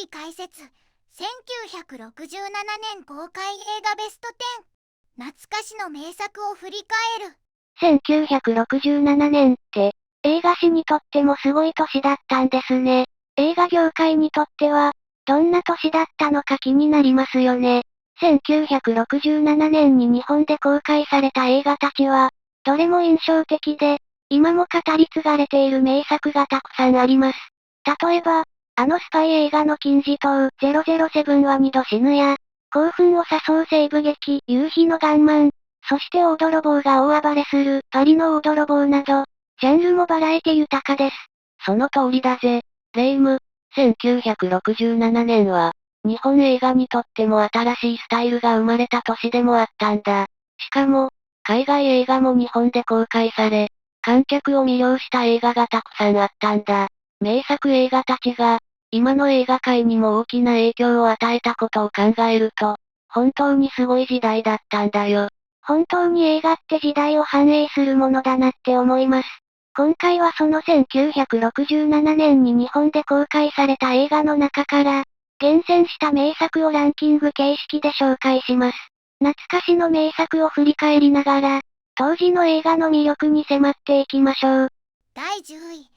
解説。1967年公開映画ベスト10。懐かしの名作を振り返る。1967年って、映画史にとってもすごい年だったんですね。映画業界にとっては、どんな年だったのか気になりますよね。1967年に日本で公開された映画たちは、どれも印象的で、今も語り継がれている名作がたくさんあります。例えば、あのスパイ映画の金字塔007は二度死ぬや、興奮を誘う西部劇夕日のガンマン、そして大泥棒が大暴れするパリの大泥棒など、ジャンルもバラエティ豊かです。その通りだぜ、レイム。1967年は、日本映画にとっても新しいスタイルが生まれた年でもあったんだ。しかも、海外映画も日本で公開され、観客を魅了した映画がたくさんあったんだ。名作映画たちが、今の映画界にも大きな影響を与えたことを考えると、本当にすごい時代だったんだよ。本当に映画って時代を反映するものだなって思います。今回はその1967年に日本で公開された映画の中から、厳選した名作をランキング形式で紹介します。懐かしの名作を振り返りながら、当時の映画の魅力に迫っていきましょう。第10位、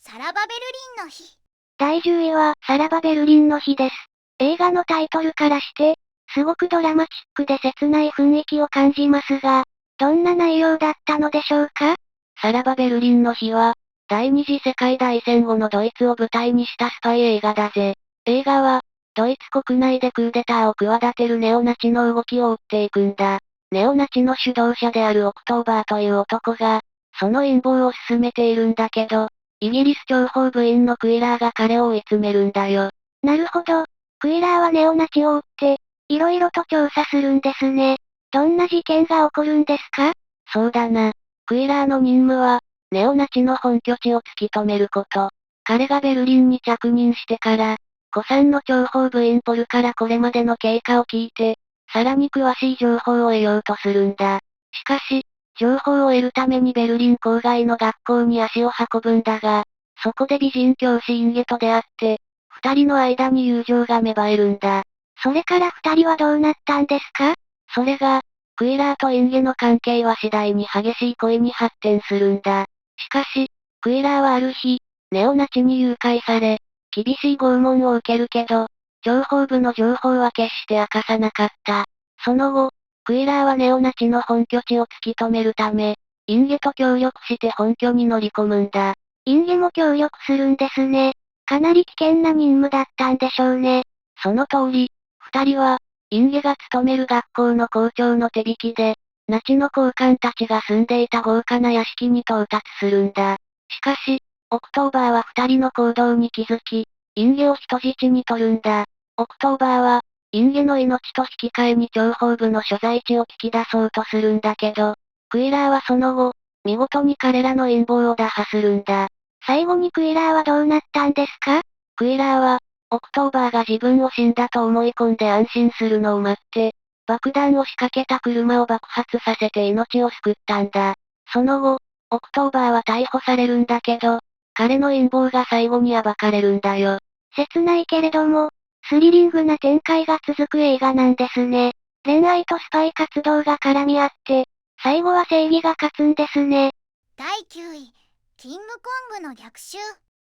さらばベルリンの日。第10位は、さらばベルリンの日です。映画のタイトルからして、すごくドラマチックで切ない雰囲気を感じますが、どんな内容だったのでしょうか？さらばベルリンの日は、第二次世界大戦後のドイツを舞台にしたスパイ映画だぜ。映画は、ドイツ国内でクーデターを企てるネオナチの動きを追っていくんだ。ネオナチの主導者であるオクトーバーという男が、その陰謀を進めているんだけど、イギリス諜報部員のクイラーが彼を追い詰めるんだよ。なるほど。クイラーはネオナチを追って、色々と調査するんですね。どんな事件が起こるんですか？そうだな。クイラーの任務は、ネオナチの本拠地を突き止めること。彼がベルリンに着任してから、古参の諜報部員ポルからこれまでの経過を聞いて、さらに詳しい情報を得ようとするんだ。しかし、情報を得るためにベルリン郊外の学校に足を運ぶんだが、そこで美人教師インゲと出会って、二人の間に友情が芽生えるんだ。それから二人はどうなったんですか？それが、クイラーとインゲの関係は次第に激しい恋に発展するんだ。しかし、クイラーはある日、ネオナチに誘拐され、厳しい拷問を受けるけど、情報部の情報は決して明かさなかった。その後、クイラーはネオナチの本拠地を突き止めるため、インゲと協力して本拠に乗り込むんだ。インゲも協力するんですね。かなり危険な任務だったんでしょうね。その通り、二人は、インゲが勤める学校の校長の手引きで、ナチの高官たちが住んでいた豪華な屋敷に到達するんだ。しかし、オクトーバーは二人の行動に気づき、インゲを人質に取るんだ。オクトーバーは、インゲの命と引き換えに諜報部の所在地を聞き出そうとするんだけど、クイラーはその後、見事に彼らの陰謀を打破するんだ。最後にクイラーはどうなったんですか？クイラーは、オクトーバーが自分を死んだと思い込んで安心するのを待って、爆弾を仕掛けた車を爆発させて命を救ったんだ。その後、オクトーバーは逮捕されるんだけど、彼の陰謀が最後に暴かれるんだよ。切ないけれども、スリリングな展開が続く映画なんですね。恋愛とスパイ活動が絡み合って、最後は正義が勝つんですね。第9位、キングコングの逆襲。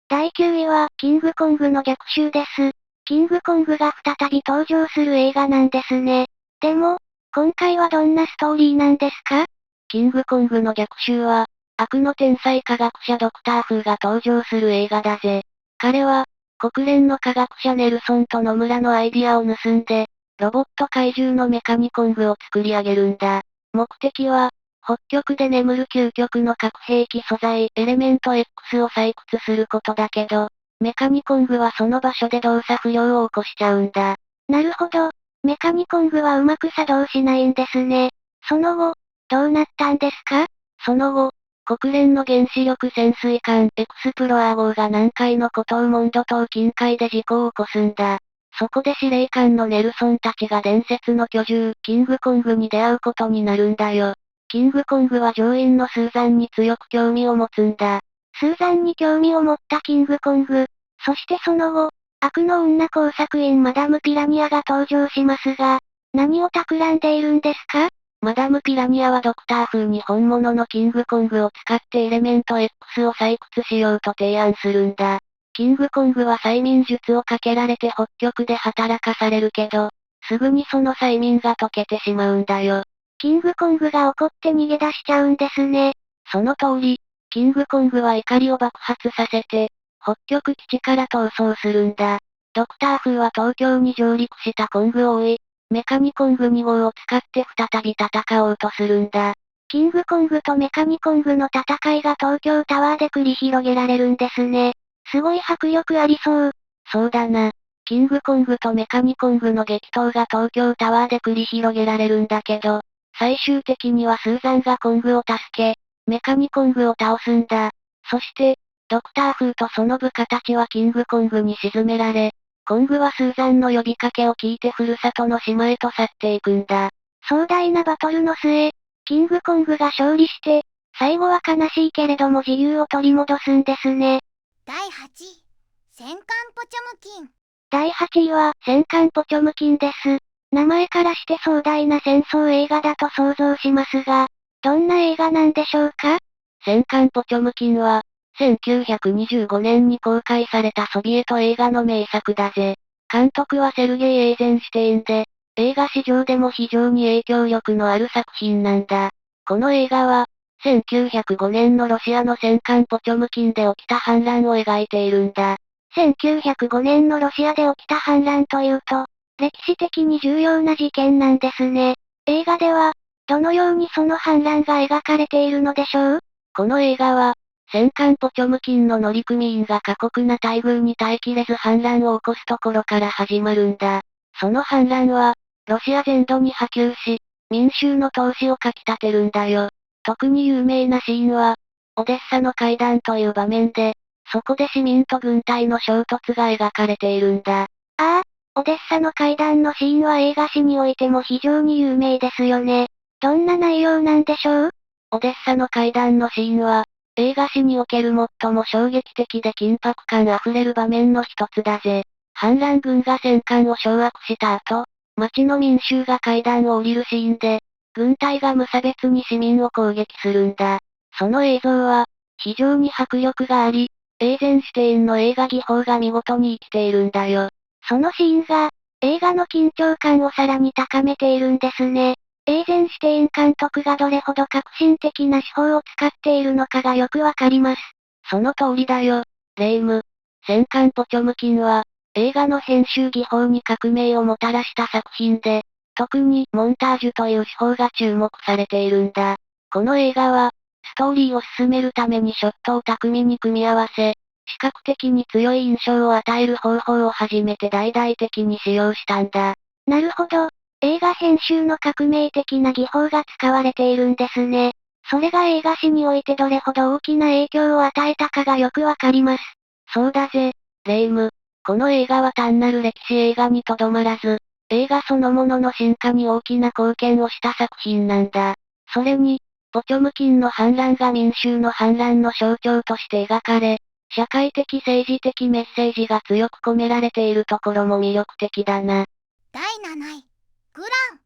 第9位は、キングコングの逆襲です。キングコングが再び登場する映画なんですね。でも、今回はどんなストーリーなんですか？キングコングの逆襲は、悪の天才科学者ドクター風が登場する映画だぜ。彼は、国連の科学者ネルソンと野村のアイディアを盗んで、ロボット怪獣のメカニコングを作り上げるんだ。目的は、北極で眠る究極の核兵器素材、エレメント X を採掘することだけど、メカニコングはその場所で動作不良を起こしちゃうんだ。なるほど。メカニコングはうまく作動しないんですね。その後、どうなったんですか？その後、国連の原子力潜水艦エクスプロアー号が南海のコトーモンド島近海で事故を起こすんだ。そこで司令官のネルソンたちが伝説の巨獣、キングコングに出会うことになるんだよ。キングコングは上院のスーザンに強く興味を持つんだ。スーザンに興味を持ったキングコング。そしてその後、悪の女工作員マダムピラニアが登場しますが、何を企んでいるんですか？マダムピラニアはドクター風に本物のキングコングを使ってエレメント X を採掘しようと提案するんだ。キングコングは催眠術をかけられて北極で働かされるけど、すぐにその催眠が解けてしまうんだよ。キングコングが怒って逃げ出しちゃうんですね。その通り、キングコングは怒りを爆発させて、北極基地から逃走するんだ。ドクター風は東京に上陸したコングを追い、メカニコング2号を使って再び戦おうとするんだ。キングコングとメカニコングの戦いが東京タワーで繰り広げられるんですね。すごい迫力ありそう。そうだな。キングコングとメカニコングの激闘が東京タワーで繰り広げられるんだけど、最終的にはスーザンがコングを助け、メカニコングを倒すんだ。そして、ドクター風とその部下たちはキングコングに沈められ、コングはスーザンの呼びかけを聞いてふるさとの島へと去っていくんだ。壮大なバトルの末、キングコングが勝利して、最後は悲しいけれども自由を取り戻すんですね。第8位、戦艦ポチョムキン。第8位は、戦艦ポチョムキンです。名前からして壮大な戦争映画だと想像しますが、どんな映画なんでしょうか？戦艦ポチョムキンは、1925年に公開されたソビエト映画の名作だぜ。監督はセルゲイ・エーゼンシュテインで、映画史上でも非常に影響力のある作品なんだ。この映画は、1905年のロシアの戦艦ポチョムキンで起きた反乱を描いているんだ。1905年のロシアで起きた反乱というと、歴史的に重要な事件なんですね。映画では、どのようにその反乱が描かれているのでしょう？この映画は、戦艦ポチョムキンの乗組員が過酷な待遇に耐えきれず反乱を起こすところから始まるんだ。その反乱は、ロシア全土に波及し、民衆の闘志をかき立てるんだよ。特に有名なシーンは、オデッサの会談という場面で、そこで市民と軍隊の衝突が描かれているんだ。ああ、オデッサの会談のシーンは映画史においても非常に有名ですよね。どんな内容なんでしょう？オデッサの会談のシーンは、映画史における最も衝撃的で緊迫感あふれる場面の一つだぜ。反乱軍が戦艦を掌握した後、町の民衆が階段を降りるシーンで、軍隊が無差別に市民を攻撃するんだ。その映像は、非常に迫力があり、エーゼンシュテインの映画技法が見事に生きているんだよ。そのシーンが、映画の緊張感をさらに高めているんですね。エーゼンシュテイン監督がどれほど革新的な手法を使っているのかがよくわかります。その通りだよ、レイム。戦艦ポチョムキンは、映画の編集技法に革命をもたらした作品で、特にモンタージュという手法が注目されているんだ。この映画は、ストーリーを進めるためにショットを巧みに組み合わせ、視覚的に強い印象を与える方法を初めて大々的に使用したんだ。なるほど。映画編集の革命的な技法が使われているんですね。それが映画史においてどれほど大きな影響を与えたかがよくわかります。そうだぜ、レイム。この映画は単なる歴史映画にとどまらず、映画そのものの進化に大きな貢献をした作品なんだ。それに、ポチョムキンの反乱が民衆の反乱の象徴として描かれ、社会的政治的メッセージが強く込められているところも魅力的だな。第7位、グラン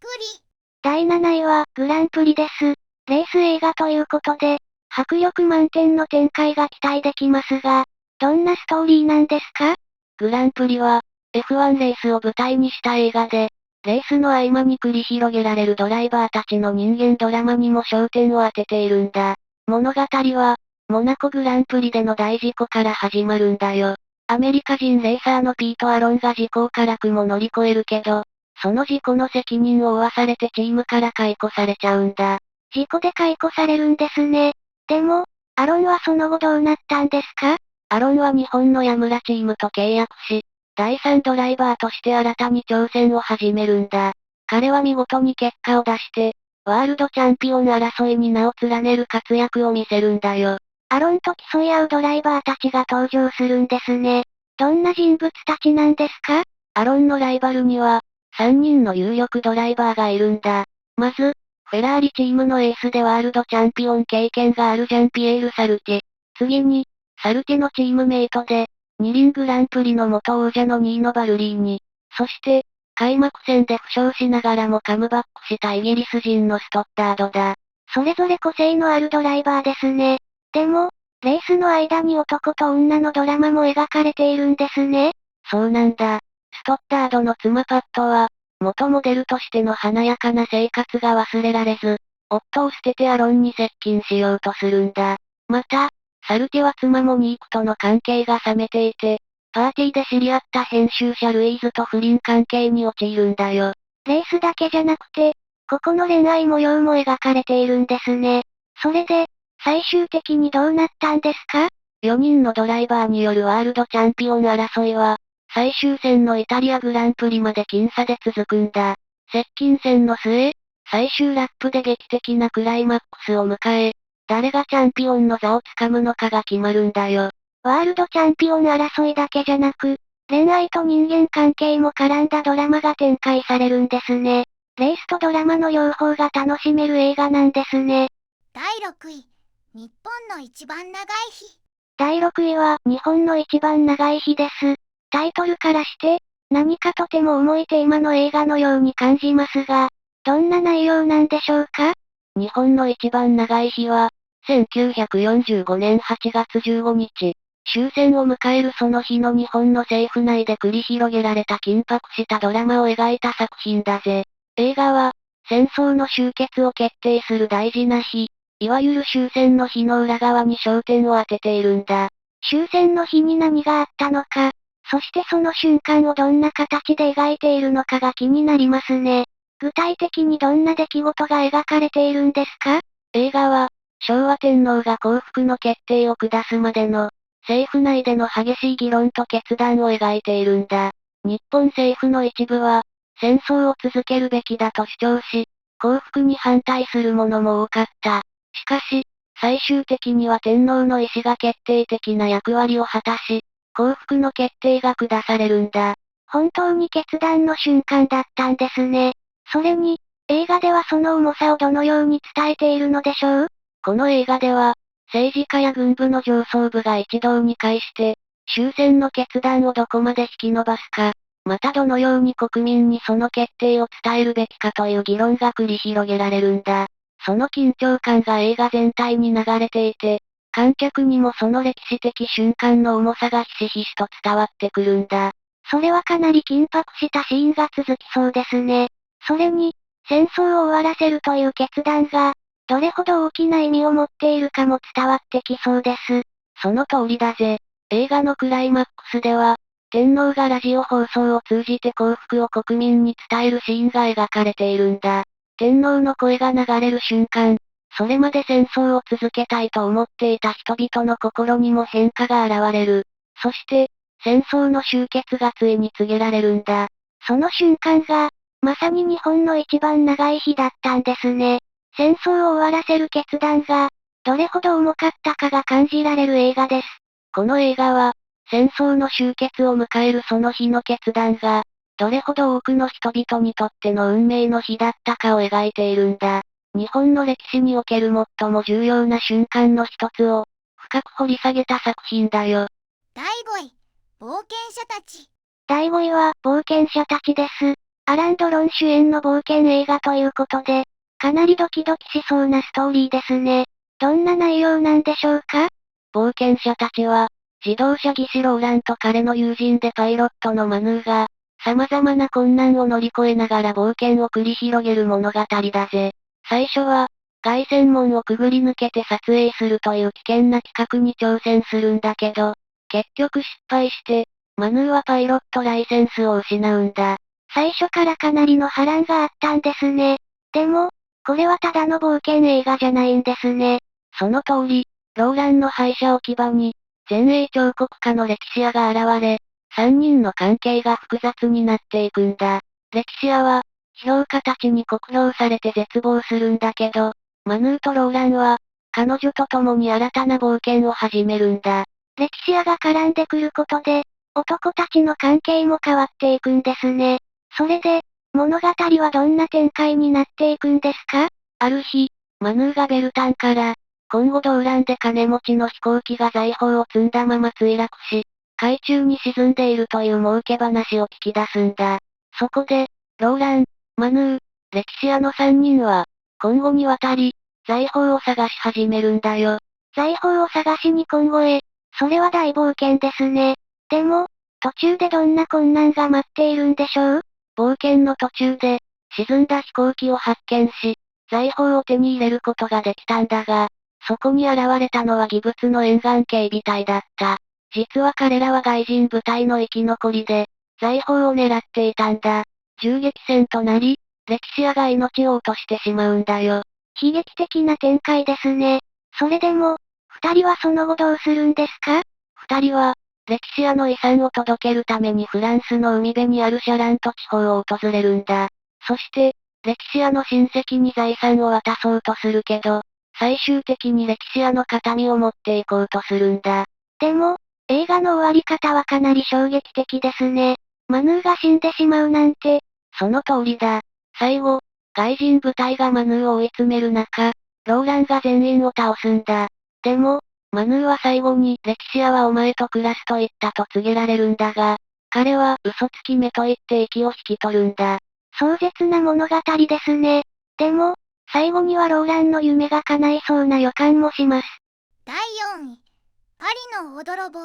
プリ。第7位は、グランプリです。レース映画ということで、迫力満点の展開が期待できますが、どんなストーリーなんですか？グランプリは、F1 レースを舞台にした映画で、レースの合間に繰り広げられるドライバーたちの人間ドラマにも焦点を当てているんだ。物語は、モナコグランプリでの大事故から始まるんだよ。アメリカ人レーサーのピート・アロンが事故を辛くも乗り越えるけど、その事故の責任を負わされてチームから解雇されちゃうんだ。事故で解雇されるんですね。でも、アロンはその後どうなったんですか？アロンは日本のヤムラチームと契約し、第3ドライバーとして新たに挑戦を始めるんだ。彼は見事に結果を出して、ワールドチャンピオン争いに名を連ねる活躍を見せるんだよ。アロンと競い合うドライバーたちが登場するんですね。どんな人物たちなんですか？アロンのライバルには、3人の有力ドライバーがいるんだ。まず、フェラーリチームのエースでワールドチャンピオン経験があるジャンピエール・サルティ。次に、サルティのチームメイトで、二輪グランプリの元王者の2位のバルリーニ。そして、開幕戦で負傷しながらもカムバックしたイギリス人のストッダードだ。それぞれ個性のあるドライバーですね。でも、レースの間に男と女のドラマも描かれているんですね。そうなんだ。ストッダードの妻パットは、元モデルとしての華やかな生活が忘れられず、夫を捨ててアロンに接近しようとするんだ。また、サルティは妻モニークとの関係が冷めていて、パーティーで知り合った編集者ルイーズと不倫関係に陥るんだよ。レースだけじゃなくて、ここの恋愛模様も描かれているんですね。それで、最終的にどうなったんですか？4人のドライバーによるワールドチャンピオン争いは、最終戦のイタリアグランプリまで僅差で続くんだ。接近戦の末、最終ラップで劇的なクライマックスを迎え、誰がチャンピオンの座をつかむのかが決まるんだよ。ワールドチャンピオン争いだけじゃなく、恋愛と人間関係も絡んだドラマが展開されるんですね。レースとドラマの両方が楽しめる映画なんですね。第6位、日本の一番長い日。第6位は、日本の一番長い日です。タイトルからして、何かとても重いテーマの映画のように感じますが、どんな内容なんでしょうか？日本の一番長い日は、1945年8月15日、終戦を迎えるその日の日本の政府内で繰り広げられた緊迫したドラマを描いた作品だぜ。映画は、戦争の終結を決定する大事な日、いわゆる終戦の日の裏側に焦点を当てているんだ。終戦の日に何があったのか、そしてその瞬間をどんな形で描いているのかが気になりますね。具体的にどんな出来事が描かれているんですか？映画は、昭和天皇が降伏の決定を下すまでの、政府内での激しい議論と決断を描いているんだ。日本政府の一部は、戦争を続けるべきだと主張し、降伏に反対する者も多かった。しかし、最終的には天皇の意志が決定的な役割を果たし、降伏の決定が下されるんだ。本当に決断の瞬間だったんですね。それに、映画ではその重さをどのように伝えているのでしょう？この映画では、政治家や軍部の上層部が一堂に会して、終戦の決断をどこまで引き延ばすか、またどのように国民にその決定を伝えるべきかという議論が繰り広げられるんだ。その緊張感が映画全体に流れていて、観客にもその歴史的瞬間の重さがひしひしと伝わってくるんだ。それはかなり緊迫したシーンが続きそうですね。それに、戦争を終わらせるという決断が、どれほど大きな意味を持っているかも伝わってきそうです。その通りだぜ。映画のクライマックスでは、天皇がラジオ放送を通じて降伏を国民に伝えるシーンが描かれているんだ。天皇の声が流れる瞬間、それまで戦争を続けたいと思っていた人々の心にも変化が現れる。そして、戦争の終結がついに告げられるんだ。その瞬間が、まさに日本の一番長い日だったんですね。戦争を終わらせる決断が、どれほど重かったかが感じられる映画です。この映画は、戦争の終結を迎えるその日の決断が、どれほど多くの人々にとっての運命の日だったかを描いているんだ。日本の歴史における最も重要な瞬間の一つを、深く掘り下げた作品だよ。第5位、冒険者たち。第5位は、冒険者たちです。アラン・ドロン主演の冒険映画ということで、かなりドキドキしそうなストーリーですね。どんな内容なんでしょうか？冒険者たちは、自動車技師ローランと彼の友人でパイロットのマヌーが、様々な困難を乗り越えながら冒険を繰り広げる物語だぜ。最初は、凱旋門をくぐり抜けて撮影するという危険な企画に挑戦するんだけど、結局失敗して、マヌーはパイロットライセンスを失うんだ。最初からかなりの波乱があったんですね。でも、これはただの冒険映画じゃないんですね。その通り、ローランの廃車置き場に、前衛彫刻家の歴史屋が現れ、三人の関係が複雑になっていくんだ。歴史屋は、批評家たちに酷評されて絶望するんだけど、マヌーとローランは、彼女と共に新たな冒険を始めるんだ。歴史屋が絡んでくることで、男たちの関係も変わっていくんですね。それで、物語はどんな展開になっていくんですか？ある日、マヌーがベルタンから、今後動乱で金持ちの飛行機が財宝を積んだまま墜落し、海中に沈んでいるという儲け話を聞き出すんだ。そこで、ローラン、マヌー、レキシアの3人は、今後にわたり、財宝を探し始めるんだよ。財宝を探しに今後へ。それは大冒険ですね。でも、途中でどんな困難が待っているんでしょう？冒険の途中で、沈んだ飛行機を発見し、財宝を手に入れることができたんだが、そこに現れたのは義物の沿岸警備隊だった。実は彼らは外人部隊の生き残りで、財宝を狙っていたんだ。銃撃戦となり、レキシアが命を落としてしまうんだよ。悲劇的な展開ですね。それでも、二人はその後どうするんですか？二人は、レキシアの遺産を届けるためにフランスの海辺にあるシャラント地方を訪れるんだ。そして、レキシアの親戚に財産を渡そうとするけど、最終的にレキシアの形見を持っていこうとするんだ。でも、映画の終わり方はかなり衝撃的ですね。マヌーが死んでしまうなんて。その通りだ。最後、外人部隊がマヌーを追い詰める中、ローランが全員を倒すんだ。でも、マヌーは最後にレキシアはお前と暮らすと言ったと告げられるんだが、彼は嘘つき目と言って息を引き取るんだ。壮絶な物語ですね。でも、最後にはローランの夢が叶いそうな予感もします。第4位、パリの大泥棒。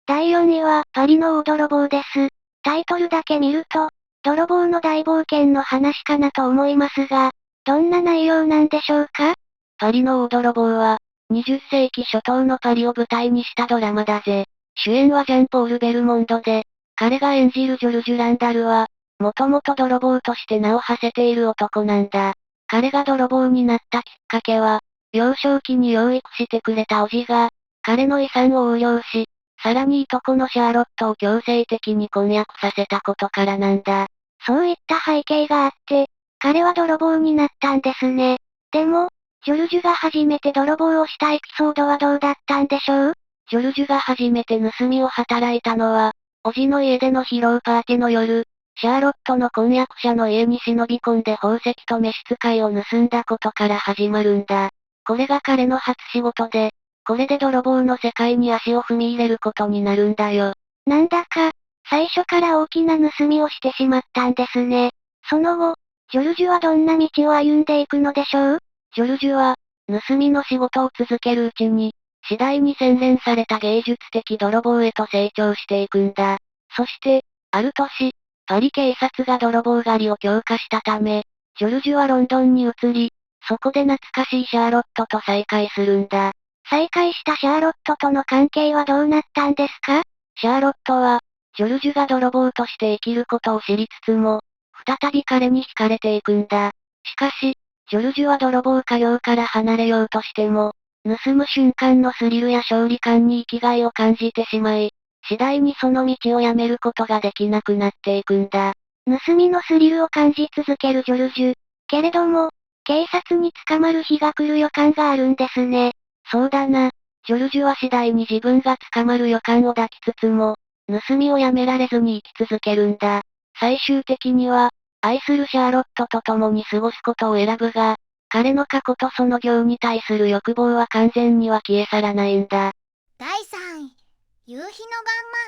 第4位は、パリの大泥棒です。タイトルだけ見ると、泥棒の大冒険の話かなと思いますが、どんな内容なんでしょうか？パリの大泥棒は、20世紀初頭のパリを舞台にしたドラマだぜ。主演はジャンポール・ベルモンドで、彼が演じるジョルジュ・ランダルは、もともと泥棒として名を馳せている男なんだ。彼が泥棒になったきっかけは、幼少期に養育してくれた叔父が、彼の遺産を横領し、さらにいとこのシャーロットを強制的に婚約させたことからなんだ。そういった背景があって、彼は泥棒になったんですね。でも、ジョルジュが初めて泥棒をしたエピソードはどうだったんでしょう？ジョルジュが初めて盗みを働いたのは、叔父の家での披露パーティーの夜、シャーロットの婚約者の家に忍び込んで宝石と召使いを盗んだことから始まるんだ。これが彼の初仕事で、これで泥棒の世界に足を踏み入れることになるんだよ。なんだか、最初から大きな盗みをしてしまったんですね。その後、ジョルジュはどんな道を歩んでいくのでしょう？ジョルジュは、盗みの仕事を続けるうちに、次第に洗練された芸術的泥棒へと成長していくんだ。そして、ある年、パリ警察が泥棒狩りを強化したため、ジョルジュはロンドンに移り、そこで懐かしいシャーロットと再会するんだ。再会したシャーロットとの関係はどうなったんですか？シャーロットは、ジョルジュが泥棒として生きることを知りつつも、再び彼に惹かれていくんだ。しかし、ジョルジュは泥棒家業から離れようとしても、盗む瞬間のスリルや勝利感に生きがいを感じてしまい、次第にその道をやめることができなくなっていくんだ。盗みのスリルを感じ続けるジョルジュ。けれども、警察に捕まる日が来る予感があるんですね。そうだな。ジョルジュは次第に自分が捕まる予感を抱きつつも、盗みをやめられずに生き続けるんだ。最終的には、愛するシャーロットと共に過ごすことを選ぶが、彼の過去とその業に対する欲望は完全には消え去らないんだ。第3位、夕日のガン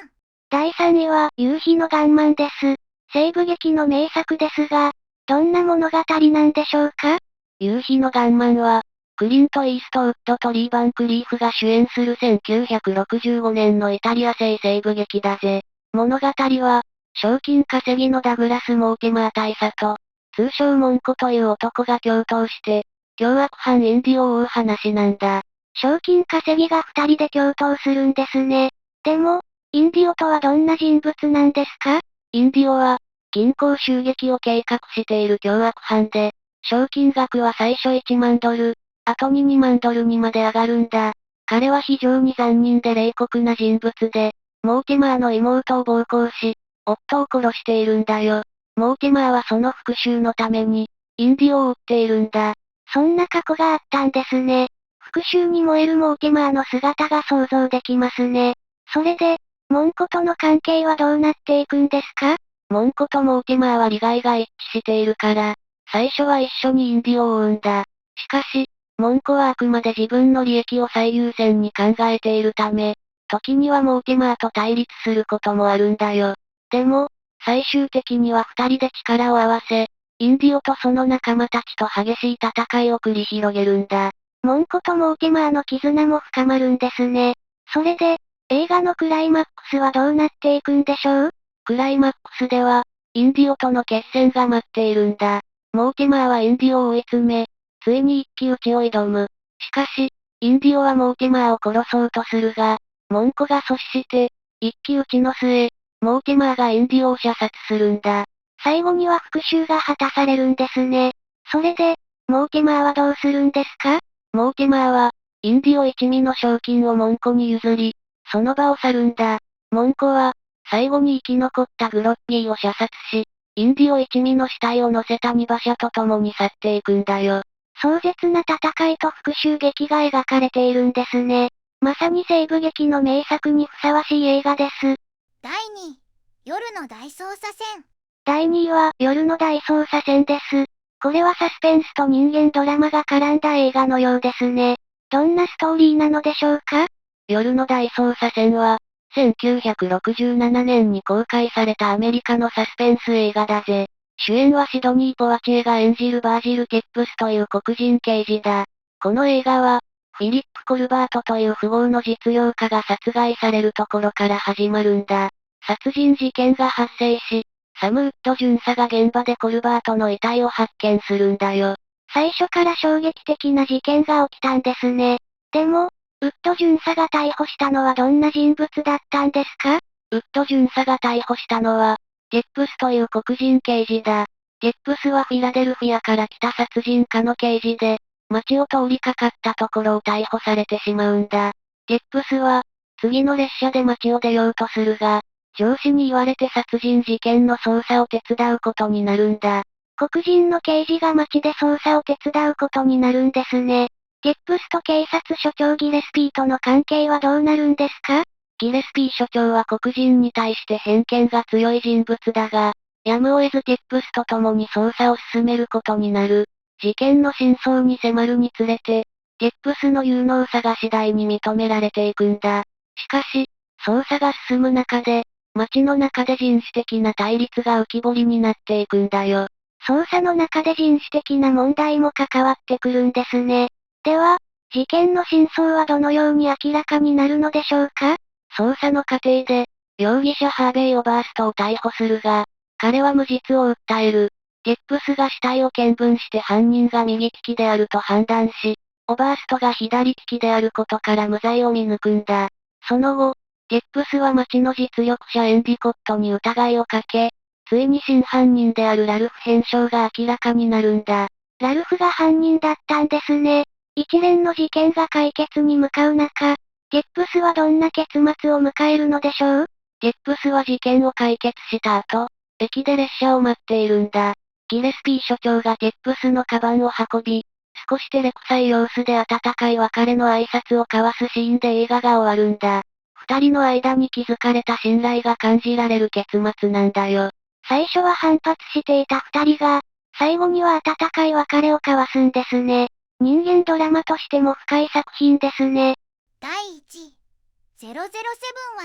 マン。第3位は、夕日のガンマンです。西部劇の名作ですが、どんな物語なんでしょうか？夕日のガンマンは、クリント・イーストウッドとリー・バンクリーフが主演する1965年のイタリア製西部劇だぜ。物語は、賞金稼ぎのダグラス・モーティマー大佐と、通称モンコという男が共闘して、凶悪犯インディを追う話なんだ。賞金稼ぎが二人で共闘するんですね。でも、インディオとはどんな人物なんですか？インディオは、銀行襲撃を計画している凶悪犯で、賞金額は最初1万ドル、後に2万ドルにまで上がるんだ。彼は非常に残忍で冷酷な人物で、モーティマーの妹を暴行し、夫を殺しているんだよ。モーティマーはその復讐のために、インディオを撃っているんだ。そんな過去があったんですね。復讐に燃えるモーティマーの姿が想像できますね。それで、モンコとの関係はどうなっていくんですか？モンコとモーティマーは利害が一致しているから、最初は一緒にインディオを追うんだ。しかし、モンコはあくまで自分の利益を最優先に考えているため、時にはモーティマーと対立することもあるんだよ。でも、最終的には二人で力を合わせ、インディオとその仲間たちと激しい戦いを繰り広げるんだ。モンコとモーティマーの絆も深まるんですね。それで、映画のクライマックスはどうなっていくんでしょう？クライマックスでは、インディオとの決戦が待っているんだ。モーティマーはインディオを追い詰め、ついに一騎打ちを挑む。しかし、インディオはモーティマーを殺そうとするが、モンコが阻止して、一騎打ちの末、モーティマーがインディオを射殺するんだ。最後には復讐が果たされるんですね。それで、モーティマーはどうするんですか？モーティマーは、インディオ一味の賞金をモンコに譲り、その場を去るんだ。モンコは、最後に生き残ったグロッピーを射殺し、インディオ一味の死体を乗せた荷馬車と共に去っていくんだよ。壮絶な戦いと復讐劇が描かれているんですね。まさに西部劇の名作にふさわしい映画です。第2位、夜の大捜査線。第2位は、夜の大捜査線です。これはサスペンスと人間ドラマが絡んだ映画のようですね。どんなストーリーなのでしょうか？夜の大捜査線は、1967年に公開されたアメリカのサスペンス映画だぜ。主演はシドニー・ポワチエが演じるバージル・ティップスという黒人刑事だ。この映画は、フィリップ・コルバートという富豪の実業家が殺害されるところから始まるんだ。殺人事件が発生し、サム・ウッド巡査が現場でコルバートの遺体を発見するんだよ。最初から衝撃的な事件が起きたんですね。でも、ウッド巡査が逮捕したのはどんな人物だったんですか？ウッド巡査が逮捕したのは、ティップスという黒人刑事だ。ティップスはフィラデルフィアから来た殺人家の刑事で、街を通りかかったところを逮捕されてしまうんだ。ティップスは、次の列車で街を出ようとするが、上司に言われて殺人事件の捜査を手伝うことになるんだ。黒人の刑事が街で捜査を手伝うことになるんですね。ティップスと警察署長ギレスピーとの関係はどうなるんですか？ギレスピー署長は黒人に対して偏見が強い人物だが、やむを得ずティップスと共に捜査を進めることになる。事件の真相に迫るにつれて、ティップスの有能さが次第に認められていくんだ。しかし、捜査が進む中で、街の中で人種的な対立が浮き彫りになっていくんだよ。捜査の中で人種的な問題も関わってくるんですね。では、事件の真相はどのように明らかになるのでしょうか？捜査の過程で、容疑者ハーベイ・オバーストを逮捕するが、彼は無実を訴える。ティップスが死体を見分して犯人が右利きであると判断し、オバーストが左利きであることから無罪を見抜くんだ。その後、ティップスは町の実力者エンディコットに疑いをかけ、ついに真犯人であるラルフ編集が明らかになるんだ。ラルフが犯人だったんですね。一連の事件が解決に向かう中、ティップスはどんな結末を迎えるのでしょう？ティップスは事件を解決した後、駅で列車を待っているんだ。ギレスピー署長がティップスのカバンを運び、少し照れくさい様子で温かい別れの挨拶を交わすシーンで映画が終わるんだ。二人の間に築かれた信頼が感じられる結末なんだよ。最初は反発していた二人が、最後には温かい別れを交わすんですね。人間ドラマとしても深い作品ですね。第1位、007は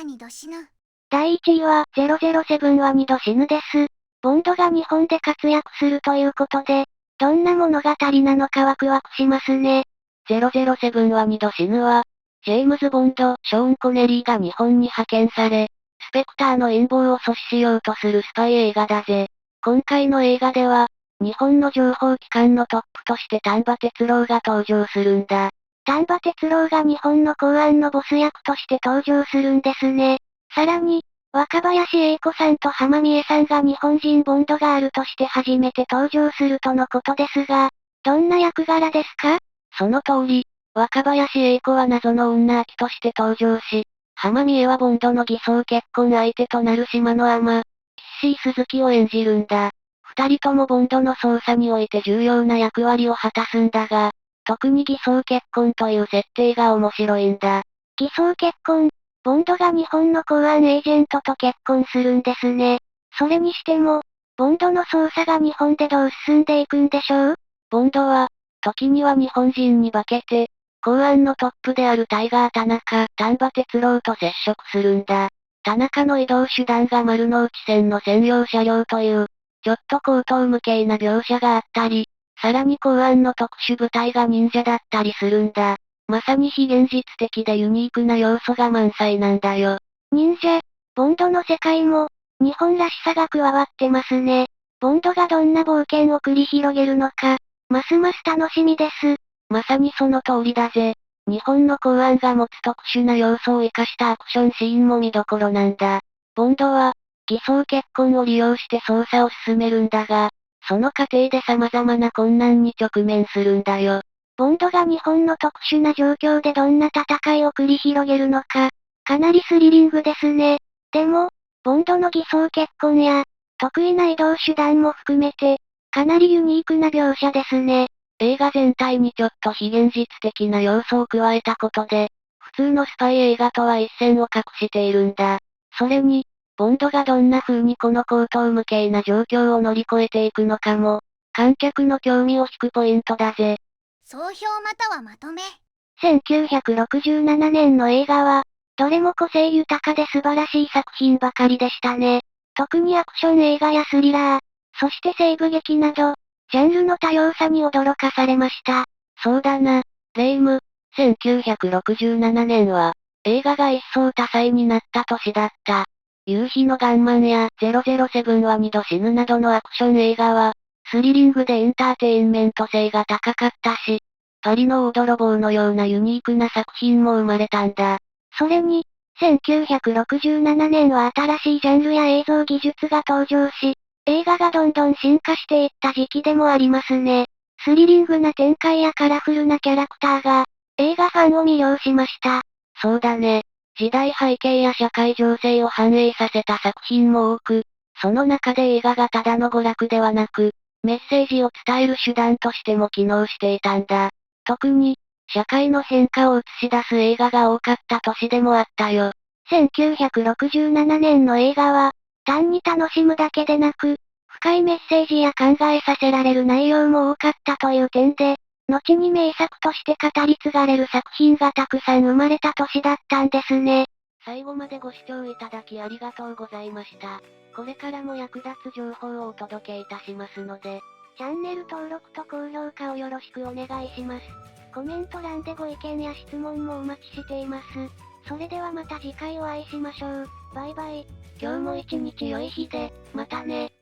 2度死ぬ。第1位は007は2度死ぬです。ボンドが日本で活躍するということで、どんな物語なのかワクワクしますね。007は2度死ぬは、ジェームズ・ボンド、ショーン・コネリーが日本に派遣され、スペクターの陰謀を阻止しようとするスパイ映画だぜ。今回の映画では、日本の情報機関のトップとして丹波哲郎が登場するんだ。丹波哲郎が日本の公安のボス役として登場するんですね。さらに、若林英子さんと浜美恵さんが日本人ボンドガールとして初めて登場するとのことですが、どんな役柄ですか？その通り、若林英子は謎の女秋として登場し、浜美恵はボンドの偽装結婚相手となる島の尼、キッシー鈴木を演じるんだ。二人ともボンドの捜査において重要な役割を果たすんだが、特に偽装結婚という設定が面白いんだ。偽装結婚、ボンドが日本の公安エージェントと結婚するんですね。それにしても、ボンドの捜査が日本でどう進んでいくんでしょう？ボンドは、時には日本人に化けて、公安のトップであるタイガー田中、丹波哲郎と接触するんだ。田中の移動手段が丸の内線の専用車両という、ちょっと高等無形な描写があったり、さらに公安の特殊部隊が忍者だったりするんだ。まさに非現実的でユニークな要素が満載なんだよ。忍者、ボンドの世界も、日本らしさが加わってますね。ボンドがどんな冒険を繰り広げるのか、ますます楽しみです。まさにその通りだぜ。日本の公安が持つ特殊な要素を活かしたアクションシーンも見どころなんだ。ボンドは、偽装結婚を利用して捜査を進めるんだが、その過程で様々な困難に直面するんだよ。ボンドが日本の特殊な状況でどんな戦いを繰り広げるのか、かなりスリリングですね。でも、ボンドの偽装結婚や、得意な移動手段も含めて、かなりユニークな描写ですね。映画全体にちょっと非現実的な要素を加えたことで、普通のスパイ映画とは一線を画しているんだ。それに、ボンドがどんな風にこの高等無形な状況を乗り越えていくのかも、観客の興味を引くポイントだぜ。総評またはまとめ。1967年の映画は、どれも個性豊かで素晴らしい作品ばかりでしたね。特にアクション映画やスリラー、そして西部劇など、ジャンルの多様さに驚かされました。そうだな、レイム。1967年は、映画が一層多彩になった年だった。夕日のガンマンや007は二度死ぬなどのアクション映画は、スリリングでエンターテインメント性が高かったし、パリの大泥棒のようなユニークな作品も生まれたんだ。それに、1967年は新しいジャンルや映像技術が登場し、映画がどんどん進化していった時期でもありますね。スリリングな展開やカラフルなキャラクターが、映画ファンを魅了しました。そうだね。時代背景や社会情勢を反映させた作品も多く、その中で映画がただの娯楽ではなく、メッセージを伝える手段としても機能していたんだ。特に、社会の変化を映し出す映画が多かった年でもあったよ。1967年の映画は、単に楽しむだけでなく、深いメッセージや考えさせられる内容も多かったという点で、後に名作として語り継がれる作品がたくさん生まれた年だったんですね。最後までご視聴いただきありがとうございました。これからも役立つ情報をお届けいたしますので、チャンネル登録と高評価をよろしくお願いします。コメント欄でご意見や質問もお待ちしています。それではまた次回お会いしましょう。バイバイ。今日も一日良い日で、またね。